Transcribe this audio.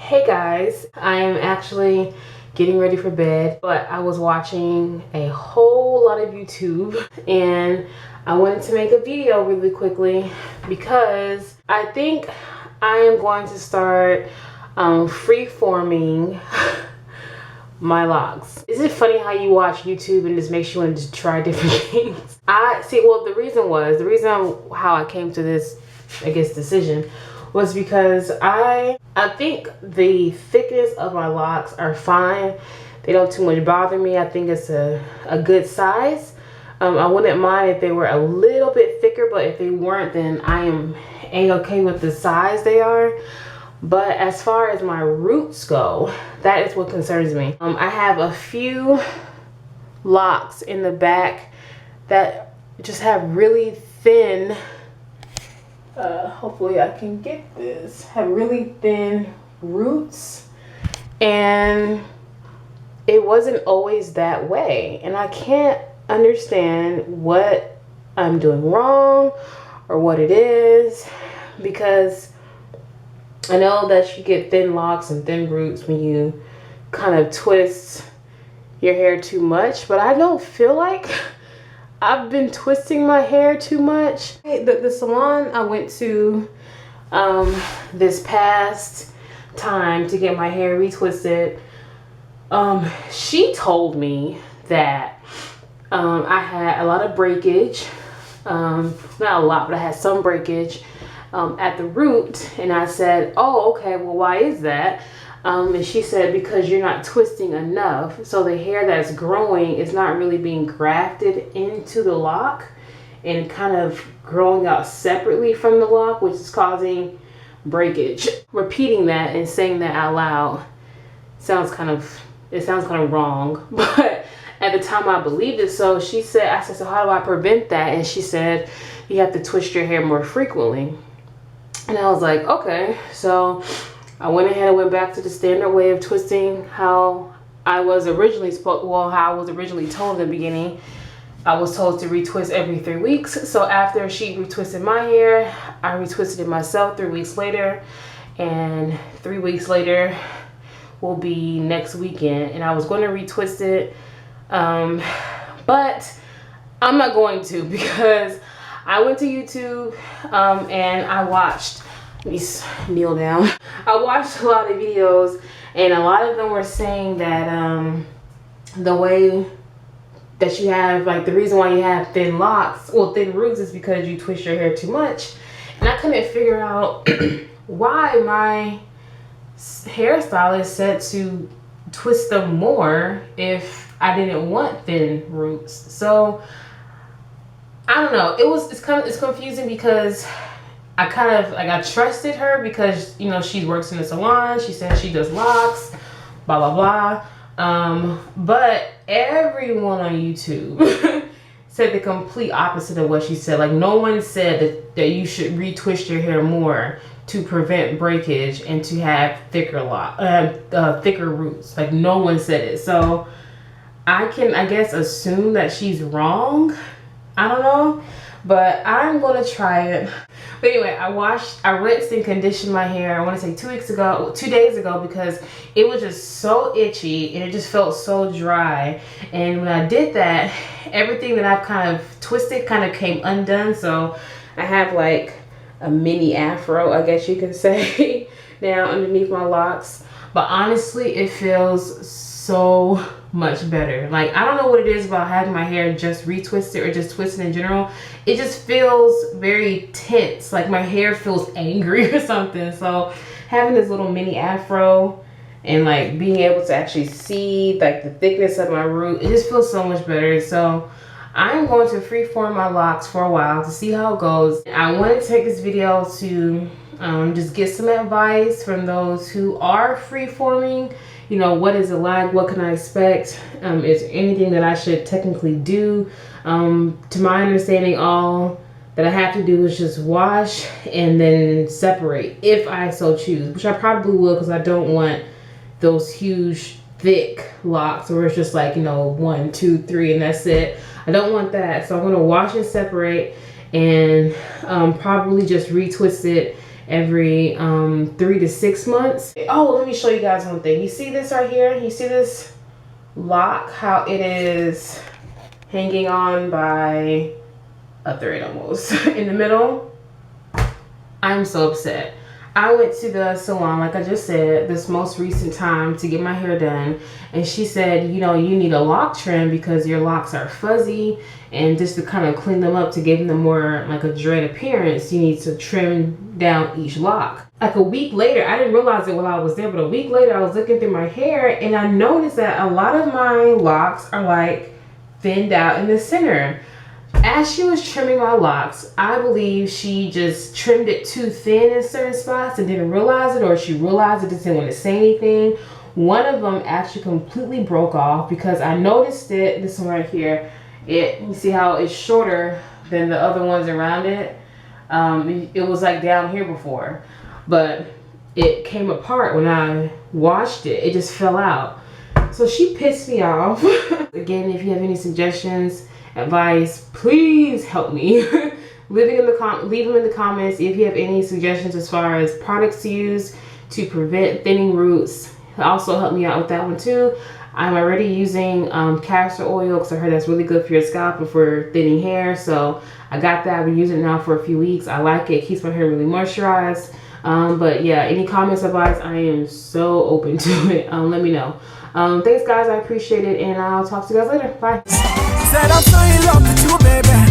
Hey guys, I am actually getting ready for bed, but I was watching a whole lot of YouTube and I wanted to make a video really quickly because I think I am going to start freeforming my locks. Is it funny how you watch YouTube and just makes you want to try different things? The reason how I came to this, I guess, decision was because I think the thickness of my locks are fine. They don't too much bother me. I think it's a good size. I wouldn't mind if they were a little bit thicker, but if they weren't, then I am a-okay with the size they are. But as far as my roots go, that is what concerns me. I have a few locks in the back that just have really thin, hopefully I can get this, have really thin roots, and it wasn't always that way. And I can't understand what I'm doing wrong or what it is, because I know that you get thin locks and thin roots when you kind of twist your hair too much, but I don't feel like I've been twisting my hair too much. The salon I went to this past time to get my hair retwisted, she told me that I had a lot of breakage, not a lot, but I had some breakage at the root. And I said, oh, okay, well, why is that? And she said, because you're not twisting enough. So the hair that's growing is not really being grafted into the lock and kind of growing out separately from the lock, which is causing breakage. Repeating that and saying that out loud sounds kind of wrong, but at the time I believed it. So I said, so how do I prevent that? And she said, you have to twist your hair more frequently. And I was like, okay. So I went ahead and went back to the standard way of twisting how I was originally how I was originally told in the beginning. I was told to retwist every 3 weeks. So after she retwisted my hair, I retwisted it myself 3 weeks later, and 3 weeks later will be next weekend. And I was going to retwist it, but I'm not going to, because I went to YouTube and I watched, let me kneel down. I watched a lot of videos, and a lot of them were saying that the way that you have, like, the reason why you have thin locks, well, thin roots, is because you twist your hair too much. And I couldn't figure out why my hairstylist said to twist them more if I didn't want thin roots. So I don't know. It's confusing, because I trusted her because, you know, she works in the salon. She says she does locks, blah, blah, blah. But everyone on YouTube said the complete opposite of what she said. Like, no one said that you should retwist your hair more to prevent breakage and to have thicker roots. Like, no one said it. So I can, I guess, assume that she's wrong. I don't know, but I'm gonna try it. But anyway, I rinsed and conditioned my hair, I want to say 2 days ago, because it was just so itchy and it just felt so dry. And when I did that, everything that I've kind of twisted kind of came undone. So I have like a mini afro, I guess you can say, now underneath my locks. But honestly, it feels so much better. Like, I don't know what it is about having my hair just retwisted or just twisted in general. It just feels very tense, like my hair feels angry or something. So having this little mini afro and like being able to actually see like the thickness of my root, it just feels so much better. So I'm going to freeform my locks for a while to see how it goes. I want to take this video to just get some advice from those who are freeforming. You know, what is it like? What can I expect? Is there anything that I should technically do? To my understanding, all that I have to do is just wash and then separate, if I so choose, which I probably will, because I don't want those huge, thick locks where it's just like, you know, 1, 2, 3, and that's it. I don't want that. So I'm going to wash and separate, and probably just retwist it every 3 to 6 months. Oh, let me show you guys one thing. You see this right here? You see this lock, how it is hanging on by a thread almost in the middle? I'm so upset. I went to the salon, like I just said, this most recent time to get my hair done, and she said, you know, you need a lock trim because your locks are fuzzy, and just to kind of clean them up to give them more like a dread appearance, you need to trim down each lock. Like a week later, I didn't realize it while I was there, but a week later I was looking through my hair and I noticed that a lot of my locks are like thinned out in the center. As she was trimming my locks, I believe she just trimmed it too thin in certain spots and didn't realize it, or she realized it, just didn't want to say anything. One of them actually completely broke off because I noticed it, this one right here, you see how it's shorter than the other ones around it? It was like down here before, but it came apart when I washed it. It just fell out. So she pissed me off. Again, if you have any suggestions, advice, please help me. Leave them in the comments if you have any suggestions as far as products to use to prevent thinning roots. Also help me out with that one too. I'm already using castor oil because I heard that's really good for your scalp and for thinning hair. So I got that. I've been using it now for a few weeks. I like it. It keeps my hair really moisturized. But yeah, any comments, advice, I am so open to it. Let me know. Thanks guys, I appreciate it, and I'll talk to you guys later. Bye. Said I'm so in love with you, baby.